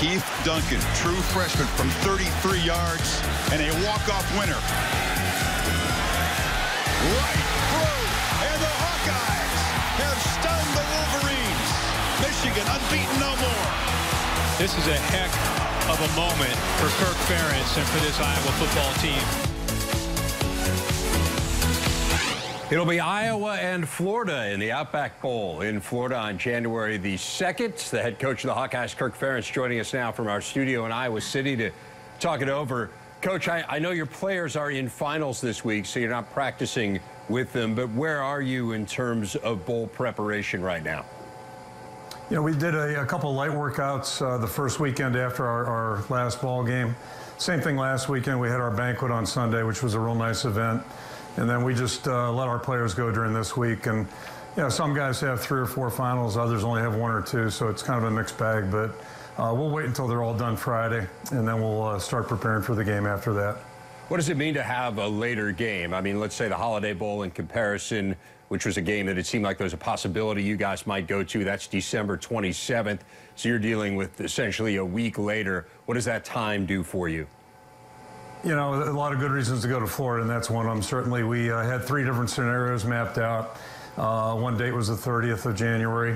Keith Duncan, true freshman from 33 yards, and a walk-off winner. Right through, and the Hawkeyes have stunned the Wolverines. Michigan unbeaten no more. This is a heck of a moment for Kirk Ferentz and for this Iowa football team. It'll be Iowa and Florida in the Outback Bowl in Florida on January the 2nd. The head coach of the Hawkeyes, Kirk Ferentz, joining us now from our studio in Iowa City to talk it over. Coach, I know your players are in finals this week, so you're not practicing with them, but where are you in terms of bowl preparation right now? You know, we did a couple light workouts the first weekend after our last ball game. Same thing last weekend. We had our banquet on Sunday, which was a real nice event. And then we just let our players go during this week. And, you know, some guys have 3 or 4 finals. Others only have 1 or 2. So it's kind of a mixed bag. But we'll wait until they're all done Friday. And then we'll start preparing for the game after that. What does it mean to have a later game? I mean, let's say the Holiday Bowl in comparison, which was a game that it seemed like there was a possibility you guys might go to. That's December 27th. So you're dealing with essentially a week later. What does that time do for you? You know, a lot of good reasons to go to Florida, and that's one of them. Certainly, we had 3 different scenarios mapped out. One date was the 30th of January,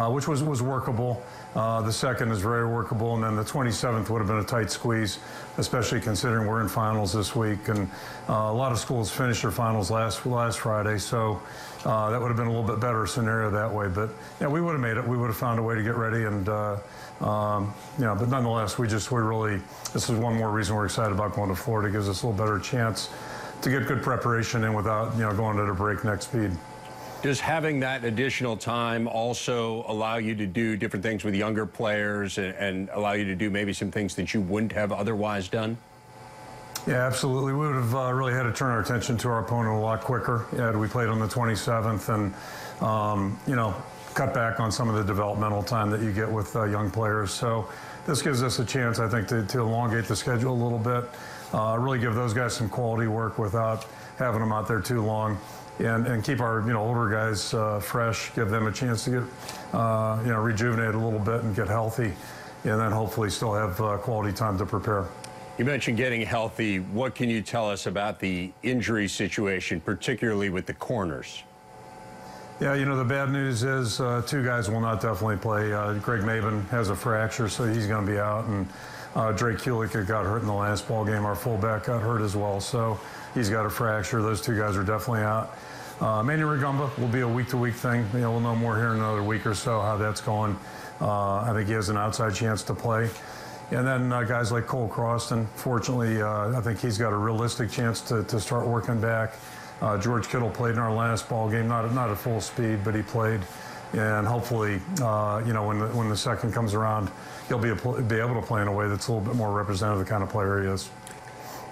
which was workable. The second is very workable, and then the 27th would have been a tight squeeze, especially considering we're in finals this week. And a lot of schools finished their finals last Friday, so that would have been a little bit better scenario that way. But yeah, we would have made it. We would have found a way to get ready, and you know, but nonetheless, we really, this is one more reason we're excited about going to Florida. It gives us a little better chance to get good preparation in without, you know, going at a breakneck speed. Does having that additional time also allow you to do different things with younger players and allow you to do maybe some things that you wouldn't have otherwise done? Yeah, absolutely. We would have really had to turn our attention to our opponent a lot quicker had we played on the 27th and, you know, cut back on some of the developmental time that you get with young players. So this gives us a chance, I think, to elongate the schedule a little bit, really give those guys some quality work without having them out there too long. And keep our, you know, older guys fresh, give them a chance to get, you know, rejuvenate a little bit and get healthy, and then hopefully still have quality time to prepare. You mentioned getting healthy. What can you tell us about the injury situation, particularly with the corners? Yeah, you know, the bad news is 2 guys will not definitely play. Greg Maben has a fracture, so he's going to be out, and Drake Kulik got hurt in the last ball game. Our fullback got hurt as well, so he's got a fracture. Those 2 guys are definitely out. Manny Rugamba will be a week-to-week thing. You know, we'll know more here in another week or so how that's going. I think he has an outside chance to play. And then guys like Cole Croston, fortunately, I think he's got a realistic chance to start working back. George Kittle played in our last ball game, not at full speed, but he played. And hopefully, you know, when the second comes around, he'll be able to play in a way that's a little bit more representative of the kind of player he is.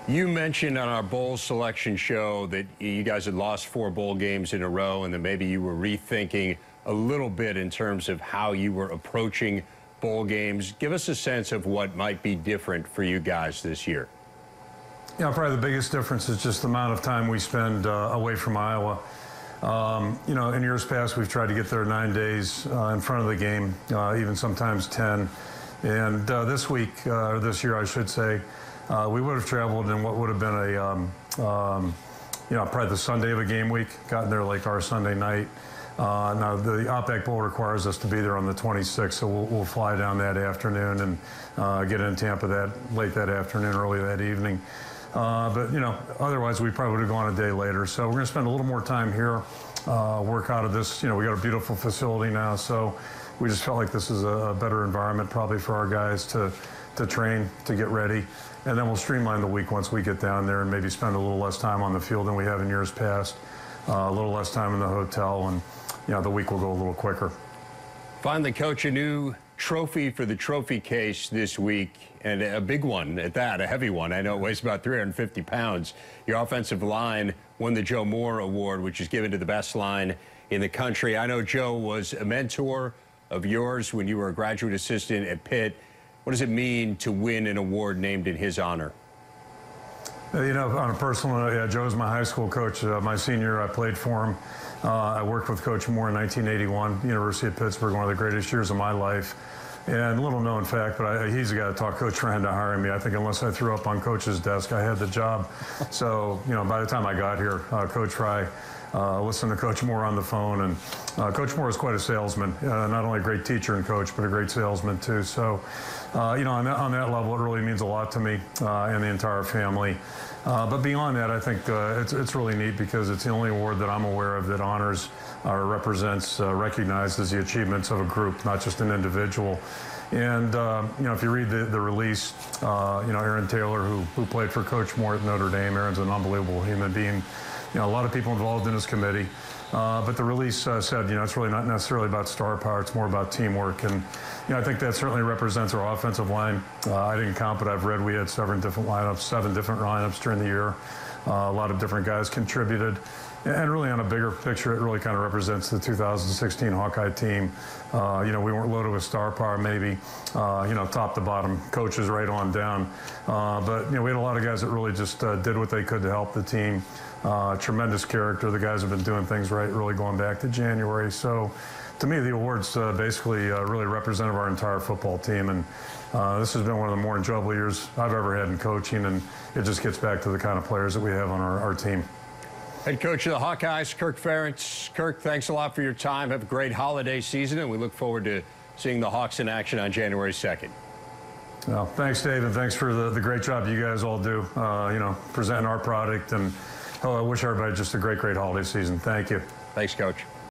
You mentioned on our bowl selection show that you guys had lost 4 bowl games in a row and that maybe you were rethinking a little bit in terms of how you were approaching bowl games. Give us a sense of what might be different for you guys this year. Yeah, probably the biggest difference is just the amount of time we spend away from Iowa. You know, in years past, we've tried to get there 9 days in front of the game, even sometimes 10. And this week, or this year, I should say, we would have traveled in what would have been a, you know, probably the Sunday of a game week, gotten there like our Sunday night. Now, the Outback Bowl requires us to be there on the 26th, so we'll fly down that afternoon and get in Tampa late that afternoon, early that evening. But, you know, otherwise we probably would have gone a day later. So we're going to spend a little more time here, work out of this. You know, we got a beautiful facility now, so we just felt like this is a better environment probably for our guys to train, to get ready. And then we'll streamline the week once we get down there and maybe spend a little less time on the field than we have in years past, a little less time in the hotel, and, you know, the week will go a little quicker. Finally, Coach, a new trophy for the trophy case this week, and a big one at that, a heavy one. I know it weighs about 350 pounds. Your offensive line won the Joe Moore Award, which is given to the best line in the country. I know Joe was a mentor of yours when you were a graduate assistant at Pitt. What does it mean to win an award named in his honor? You know, on a personal note, yeah, Joe's my high school coach. My senior year, I played for him. I worked with Coach Moore in 1981, University of Pittsburgh, one of the greatest years of my life. And a little known fact, but he's the guy that taught Coach Ferentz to hire me. I think unless I threw up on Coach's desk, I had the job. So, by the time I got here, Coach Fry listened to Coach Moore on the phone. And Coach Moore is quite a salesman, not only a great teacher and coach, but a great salesman too. So, on that level, it really means a lot to me and the entire family. But beyond that, I think it's really neat because it's the only award that I'm aware of that honors or represents, recognizes the achievements of a group, not just an individual. And, if you read the release, Aaron Taylor, who played for Coach Moore at Notre Dame, Aaron's an unbelievable human being. A lot of people involved in his committee. But the release said, it's really not necessarily about star power. It's more about teamwork. And, I think that certainly represents our offensive line. I didn't count, but I've read we had 7 different lineups during the year. A lot of different guys contributed. And really on a bigger picture, it really kind of represents the 2016 Hawkeye team. We weren't loaded with star power, maybe, top to bottom, coaches right on down. But, we had a lot of guys that really just did what they could to help the team. Tremendous character. The guys have been doing things right, really going back to January. So, to me, the awards basically really represented our entire football team. And this has been one of the more enjoyable years I've ever had in coaching. And it just gets back to the kind of players that we have on our team. Head coach of the Hawkeyes, Kirk Ferentz. Kirk, thanks a lot for your time. Have a great holiday season, and we look forward to seeing the Hawks in action on January 2nd. Well, thanks, Dave, and thanks for the great job you guys all do, presenting our product. And I wish everybody just a great holiday season. Thank you. Thanks, Coach.